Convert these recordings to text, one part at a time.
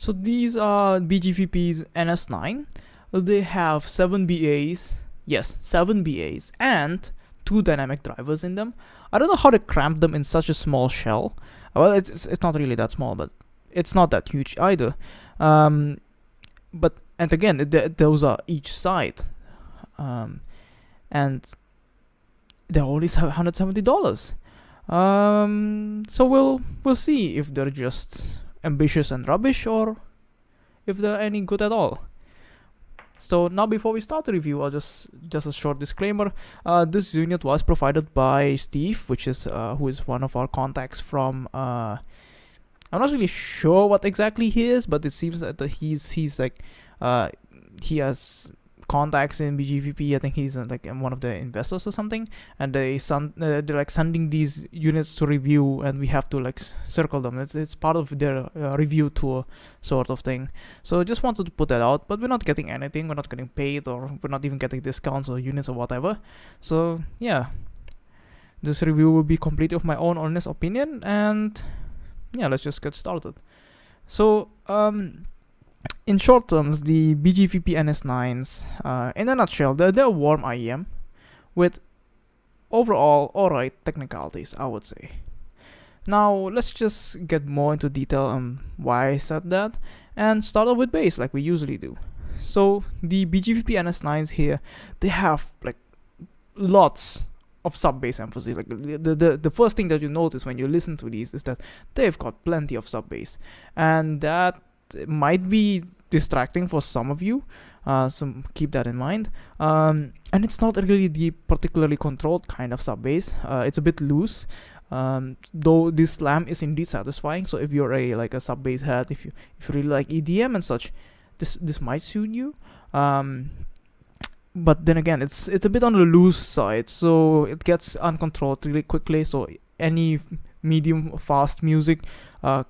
So these are BGVP's NS9. They have 7 BAs, yes, 7 BAs, and 2 dynamic drivers in them. I don't know how they cramped them in such a small shell. Well, it's not really that small, but it's not that huge either. But and again, those are each side, and they're only $170. So we'll see if they're just ambitious and rubbish, or if they're any good at all. So now, before we start the review, I'll just a short disclaimer. This unit was provided by Steve, which is who is one of our contacts from. I'm not really sure what exactly he is, but it seems that he's like he has contacts in BGVP. I think he's like one of the investors or something, and they're like sending these units to review, and we have to like circle them. It's part of their review tour sort of thing. So I just wanted to put that out, but we're not getting anything. We're not getting paid, or we're not even getting discounts or units or whatever. So yeah, this review will be completely of my own honest opinion, and yeah, let's just get started. So in short terms, the BGVP NS9s, in a nutshell, they're warm IEM with overall alright technicalities, I would say. Now let's just get more into detail on why I said that, and start off with bass like we usually do. So the BGVP NS9s here, they have like lots of sub-bass emphasis. Like the first thing that you notice when you listen to these is that they've got plenty of sub-bass, and that might be distracting for some of you, so keep that in mind. And it's not really the particularly controlled kind of sub-bass. It's a bit loose, though this slam is indeed satisfying. So if you're a sub-bass head, if you really like EDM and such, this might suit you. But then again, it's a bit on the loose side, so it gets uncontrolled really quickly. So any medium fast music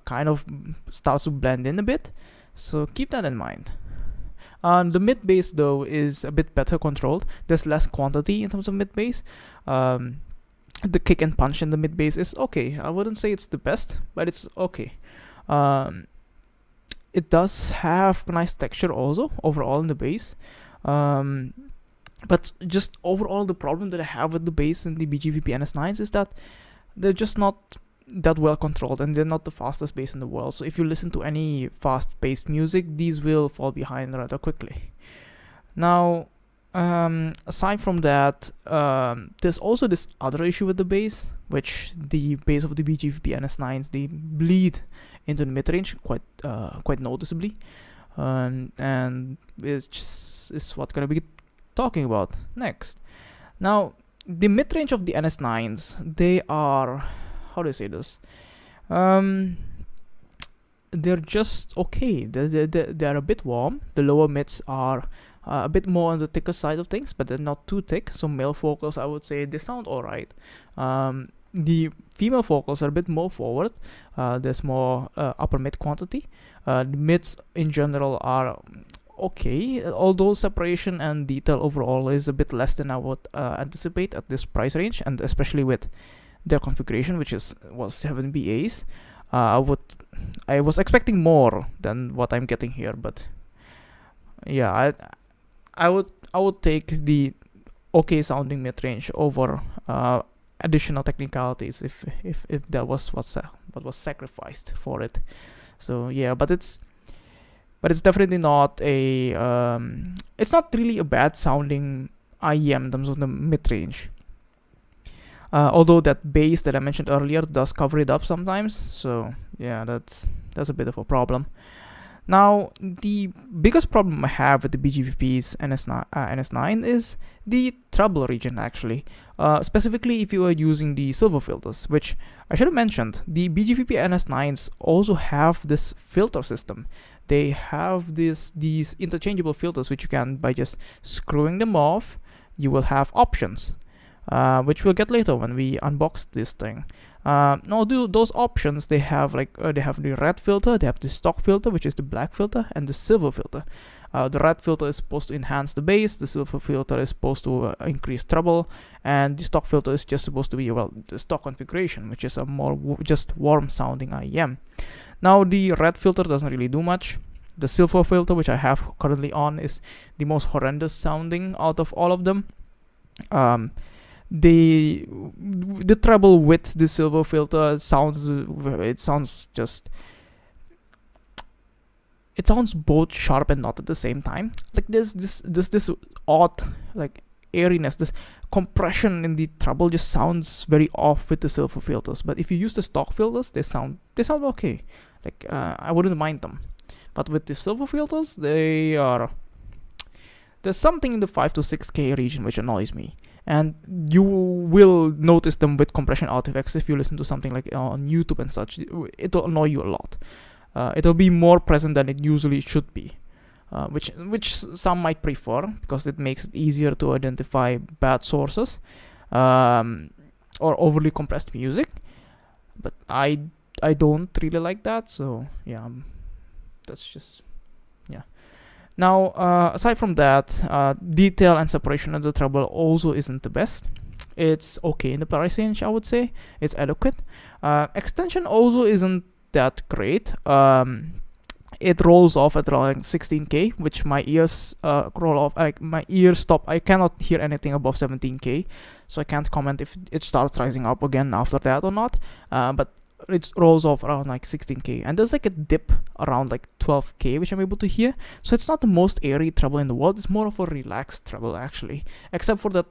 kind of starts to blend in a bit. So keep that in mind. The mid bass though is a bit better controlled. There's less quantity in terms of mid bass. The kick and punch in the mid bass is okay. I wouldn't say it's the best, but it's okay. It does have nice texture also overall in the bass. But just overall, the problem that I have with the bass in the BGVP NS9s is that they're just not that well controlled, and they're not the fastest bass in the world. So if you listen to any fast-paced music, these will fall behind rather quickly. Now, aside from that, there's also this other issue with the bass, which the bass of the BGVP NS9s, they bleed into the mid-range quite noticeably, and it's just is what gonna be talking about next. Now, the mid-range of the NS9s, they are, how do I say this? They're just okay. They're a bit warm. The lower mids are a bit more on the thicker side of things, but they're not too thick. So male vocals, I would say, they sound alright. The female vocals are a bit more forward. There's more upper mid quantity. The mids in general are okay, although separation and detail overall is a bit less than I would anticipate at this price range, and especially with their configuration, which was 7 BAs. I was expecting more than what I'm getting here, but yeah, I would take the okay sounding mid range over additional technicalities if that was what was sacrificed for it. So yeah, but it's definitely not it's not really a bad sounding IEM in terms of the mid range. Although that bass that I mentioned earlier does cover it up sometimes, so yeah, that's a bit of a problem. Now, the biggest problem I have with the BGVP's NS9 is the treble region, actually. Specifically if you are using the silver filters, which I should have mentioned. The BGVP NS9s also have this filter system. They have these interchangeable filters, which you can, by just screwing them off, you will have options. Which we'll get later when we unbox this thing. Now, those options, they have they have the red filter, they have the stock filter, which is the black filter, and the silver filter. The red filter is supposed to enhance the bass, the silver filter is supposed to increase treble, and the stock filter is just supposed to be, well, the stock configuration, which is a more just warm sounding IEM. Now the red filter doesn't really do much. The silver filter, which I have currently on, is the most horrendous sounding out of all of them. The treble with the silver filter sounds both sharp and not at the same time. Like this odd like airiness, this compression in the treble just sounds very off with the silver filters. But if you use the stock filters, they sound okay. Like I wouldn't mind them. But with the silver filters, there's something in the 5 to 6K region which annoys me. And you will notice them with compression artifacts if you listen to something like on YouTube and such. It'll annoy you a lot. It'll be more present than it usually should be, which some might prefer because it makes it easier to identify bad sources or overly compressed music. But I don't really like that. So yeah, that's just yeah. Now, aside from that, detail and separation of the treble also isn't the best. It's okay in the price range, I would say. It's adequate. Extension also isn't that great. It rolls off at around 16K, which my ears roll off. My ears stop. I cannot hear anything above 17K, so I can't comment if it starts rising up again after that or not. But it rolls off around like 16K, and there's like a dip around like 12K, which I'm able to hear. So it's not the most airy treble in the world. It's more of a relaxed treble actually, except for that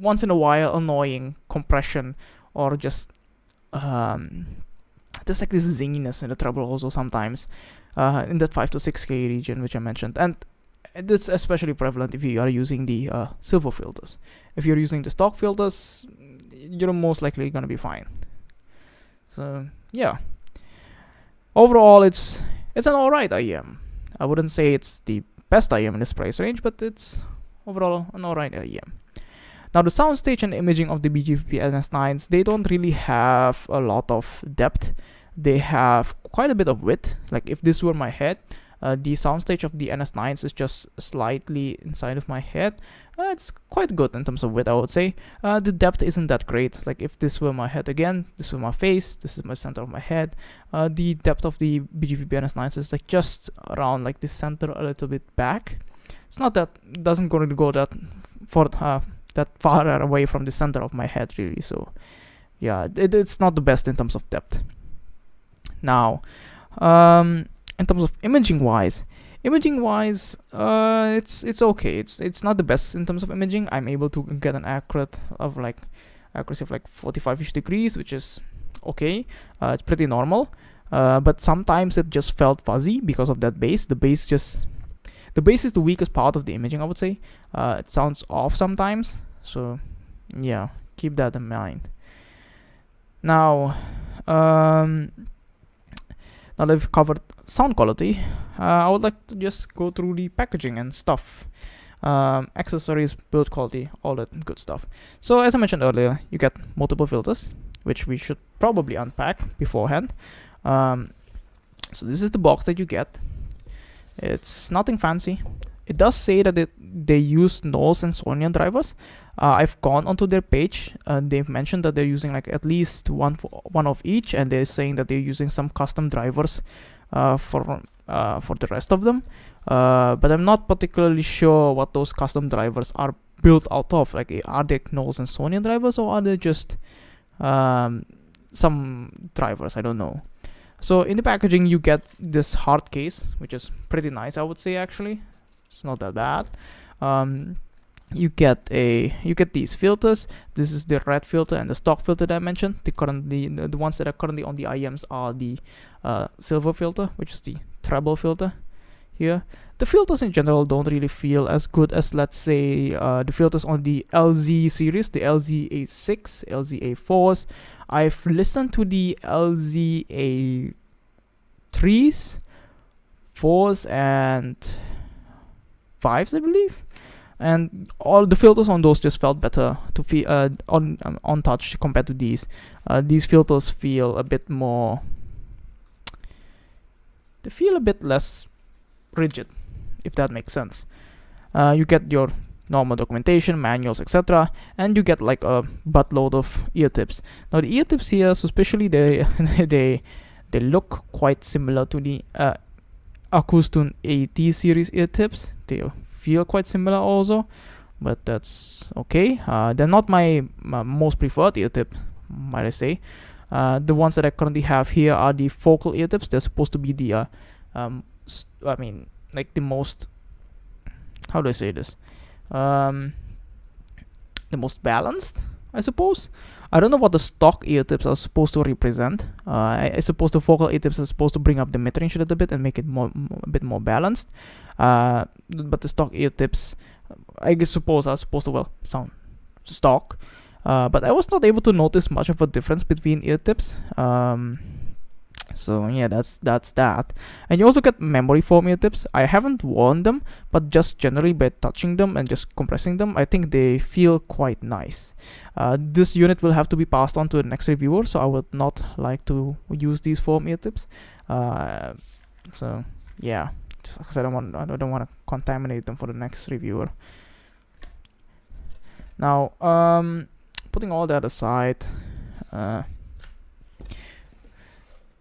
once in a while annoying compression or just there's like this zinginess in the treble also sometimes in that 5 to 6K region which I mentioned. And it's especially prevalent if you are using the silver filters. If you're using the stock filters, you're most likely gonna be fine. So yeah, overall it's an alright IEM. I wouldn't say it's the best IEM in this price range, but it's overall an alright IEM. Now the soundstage and imaging of the BGVP NS9s, they don't really have a lot of depth. They have quite a bit of width. Like if this were my head, the soundstage of the NS9s is just slightly inside of my head. It's quite good in terms of width, I would say. The depth isn't that great. Like if this were my head again, this were my face, this is my center of my head. The depth of the BGVP NS9s is like just around like the center, a little bit back. It's not that, doesn't going to go that far away from the center of my head really. So yeah, it's not the best in terms of depth. Now, in terms of imaging wise, it's okay. It's not the best in terms of imaging. I'm able to get an accuracy of like 45ish degrees, which is okay. It's pretty normal. But sometimes it just felt fuzzy because of that bass. The bass is the weakest part of the imaging, I would say. It sounds off sometimes. So yeah, keep that in mind. Now, now that we've covered sound quality, I would like to just go through the packaging and stuff. Accessories, build quality, all that good stuff. So as I mentioned earlier, you get multiple filters, which we should probably unpack beforehand. So this is the box that you get. It's nothing fancy. It does say that they use Knowles and Sony drivers. I've gone onto their page. They've mentioned that they're using like at least one of each, and they're saying that they're using some custom drivers for the rest of them. But I'm not particularly sure what those custom drivers are built out of. Like, are they Knowles and Sony drivers, or are they just some drivers? I don't know. So in the packaging, you get this hard case, which is pretty nice, I would say. Actually, it's not that bad. You get these filters. This is the red filter and the stock filter that I mentioned. The ones that are currently on the IEMs are the silver filter, which is the treble filter here. The filters in general don't really feel as good as, let's say, the filters on the LZ series, the LZA6, LZA4s. I've listened to the LZA3s, 4s, and 5s, I believe. And all the filters on those just felt better to feel on touch compared to these. These filters feel a bit more. They feel a bit less rigid, if that makes sense. You get your normal documentation, manuals, etc., and you get like a buttload of ear tips. Now the ear tips here, so especially they they look quite similar to the Acoustune AT series ear tips. They feel quite similar also, but that's okay. They're not my most preferred ear tip, might I say. The ones that I currently have here are the focal ear tips. They're supposed to be the I mean, like the most, how do I say this, the most balanced, I suppose. I don't know what the stock ear tips are supposed to represent. I suppose the focal ear tips are supposed to bring up the mid-range a little bit and make it a bit more balanced. But the stock ear tips, I suppose, are supposed to sound stock. But I was not able to notice much of a difference between ear tips. So yeah, that's that. And you also get memory foam ear tips. I haven't worn them, but just generally by touching them and just compressing them, I think they feel quite nice. This unit will have to be passed on to the next reviewer, so I would not like to use these foam ear tips. So yeah, because I don't want to contaminate them for the next reviewer. Now, putting all that aside,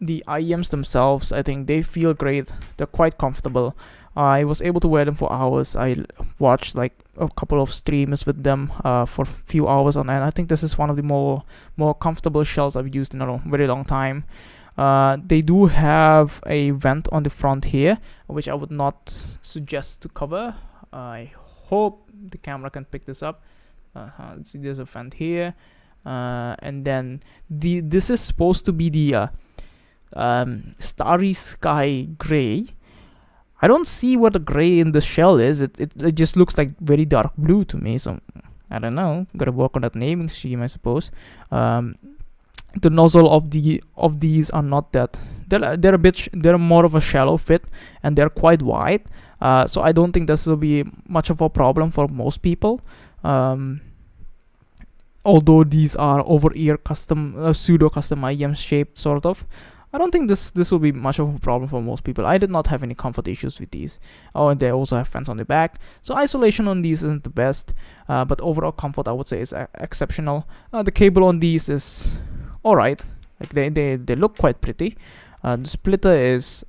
the IEMs themselves, I think they feel great. They're quite comfortable. I was able to wear them for hours. I watched like a couple of streams with them for a few hours on end. I think this is one of the more comfortable shells I've used in a very long time. They do have a vent on the front here, which I would not suggest to cover. I hope the camera can pick this up. Let's see, there's a vent here, and then this is supposed to be the starry sky gray. I don't see what the gray in the shell is. It just looks like very dark blue to me. So I don't know. Gotta work on that naming scheme, I suppose. The nozzle of these are not that. They're more of a shallow fit, and they're quite wide. So I don't think this will be much of a problem for most people. Although these are over-ear custom, pseudo-custom IEM shaped sort of, I don't think this will be much of a problem for most people. I did not have any comfort issues with these. Oh, and they also have fans on the back, so isolation on these isn't the best, but overall comfort I would say is exceptional. The cable on these is alright. Like they look quite pretty. The splitter is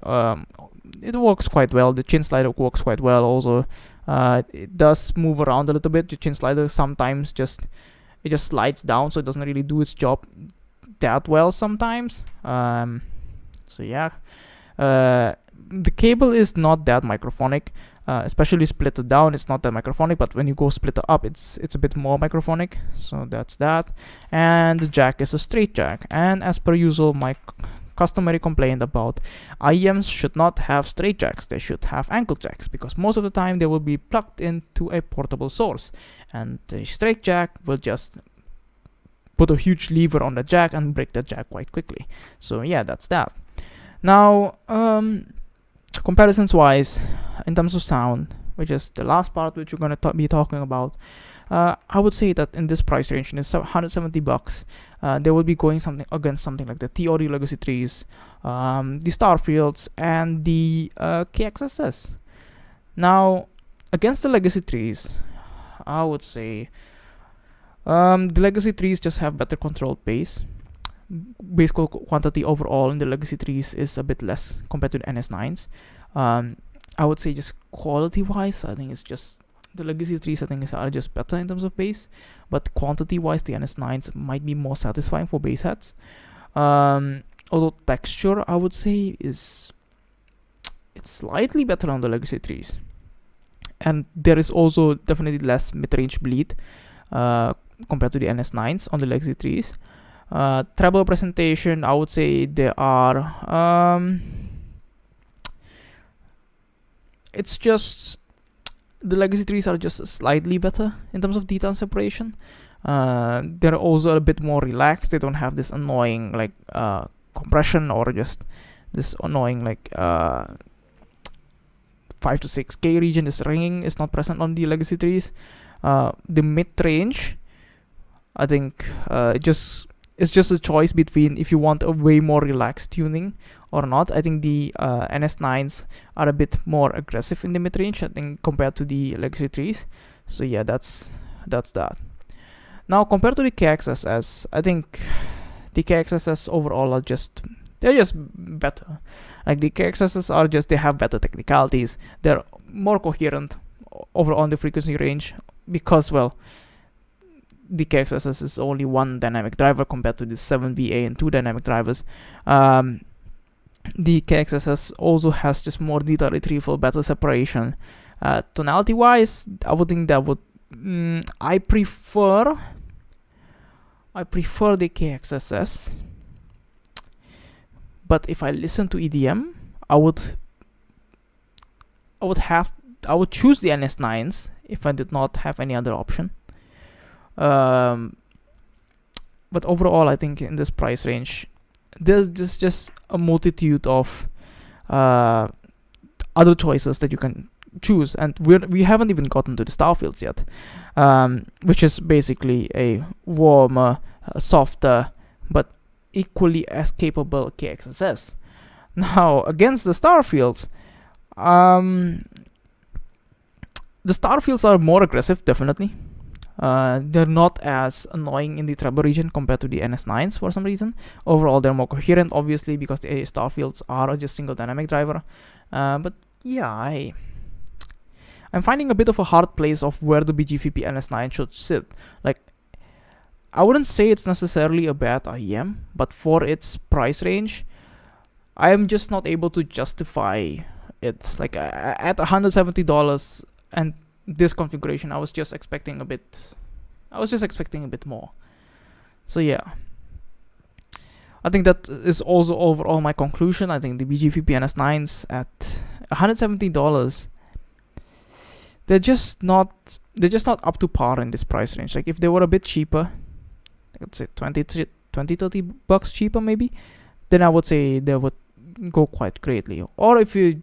it works quite well. The chin slider works quite well also. It does move around a little bit. The chin slider sometimes just slides down, so it doesn't really do its job that well sometimes. So yeah, the cable is not that microphonic, especially splitter down. It's not that microphonic, but when you go splitter up, it's a bit more microphonic. So that's that. And the jack is a straight jack, and as per usual, my customary complaint about IEMs should not have straight jacks. They should have ankle jacks, because most of the time they will be plugged into a portable source, and the straight jack will just put a huge lever on the jack and break the jack quite quickly. So yeah, that's that. Now, comparisons wise, in terms of sound, which is the last part which we're going to be talking about, I would say that in this price range, in $170, they will be going against something like the TOD Legacy 3s, the Starfields, and the KXSS. Now, against the Legacy 3s, I would say the Legacy 3s just have better controlled bass. Bass quantity overall in the Legacy 3s is a bit less compared to the NS9s. I would say just quality wise, I think it's just the Legacy 3 settings are just better in terms of bass, but quantity wise the NS9s might be more satisfying for bass heads. Although texture, I would say it's slightly better on the Legacy 3s, and there is also definitely less mid-range bleed compared to the NS9s on the Legacy 3s. Treble presentation, I would say they are it's just the Legacy 3s are just slightly better in terms of detail separation. They're also a bit more relaxed. They don't have this annoying like compression, or just this annoying like 5 to 6K region. This ringing is not present on the Legacy 3s. The mid-range, I think it's just a choice between if you want a way more relaxed tuning or not. I think the NS9s are a bit more aggressive in the mid-range, I think, compared to the Legacy 3s. So yeah, that's that. Now, compared to the KXSS, I think the KXSS overall are just They're just better. Like the KXSS are just, they have better technicalities. They're more coherent overall on the frequency range because, well, the KXSS is only one dynamic driver compared to the 7VA and two dynamic drivers. The KXSS also has just more data retrieval, better separation. Tonality wise, I would think that would I prefer the KXSS, but if I listen to EDM, I would choose the NS9s if I did not have any other option. But overall, I think in this price range, there's just a multitude of other choices that you can choose, and we haven't even gotten to the Starfields yet, which is basically a warmer, softer, but equally as capable KXSS. Now, against the Starfields, the Starfields are more aggressive, definitely. They're not as annoying in the treble region compared to the NS9s for some reason. Overall, they're more coherent, obviously, because the Starfields are just single dynamic driver. But yeah, I'm finding a bit of a hard place of where the BGVP NS9 should sit. Like, I wouldn't say it's necessarily a bad IEM, but for its price range, I am just not able to justify it. Like, at $170 and this configuration, I was just expecting a bit more. So yeah, I think that is also overall my conclusion. I think the BGVP NS9s at $170, they're just not up to par in this price range. Like, if they were a bit cheaper, let's say 20-30 bucks cheaper maybe, then I would say they would go quite greatly. Or if you've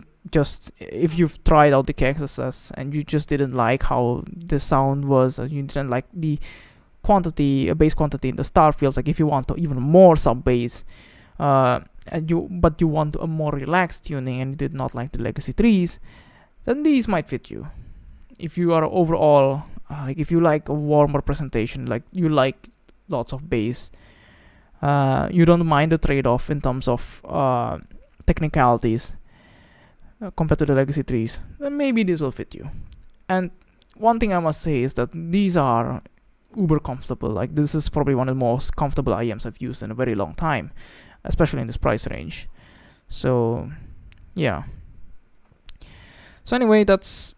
tried out the KXSS and you just didn't like how the sound was, or you didn't like the bass quantity in the Starfields, like if you want even more sub bass, but you want a more relaxed tuning and you did not like the Legacy 3s, then these might fit you. If you are overall, like if you like a warmer presentation, like you like lots of bass, you don't mind the trade-off in terms of technicalities compared to the Legacy 3s, then maybe this will fit you. And one thing I must say is that these are uber comfortable. Like, this is probably one of the most comfortable IEMs I've used in a very long time, especially in this price range. So yeah. So anyway, that's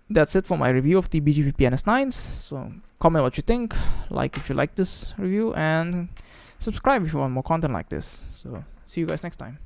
it for my review of the BGVP NS9s. So comment what you think, like if you like this review, and subscribe if you want more content like this. So see you guys next time.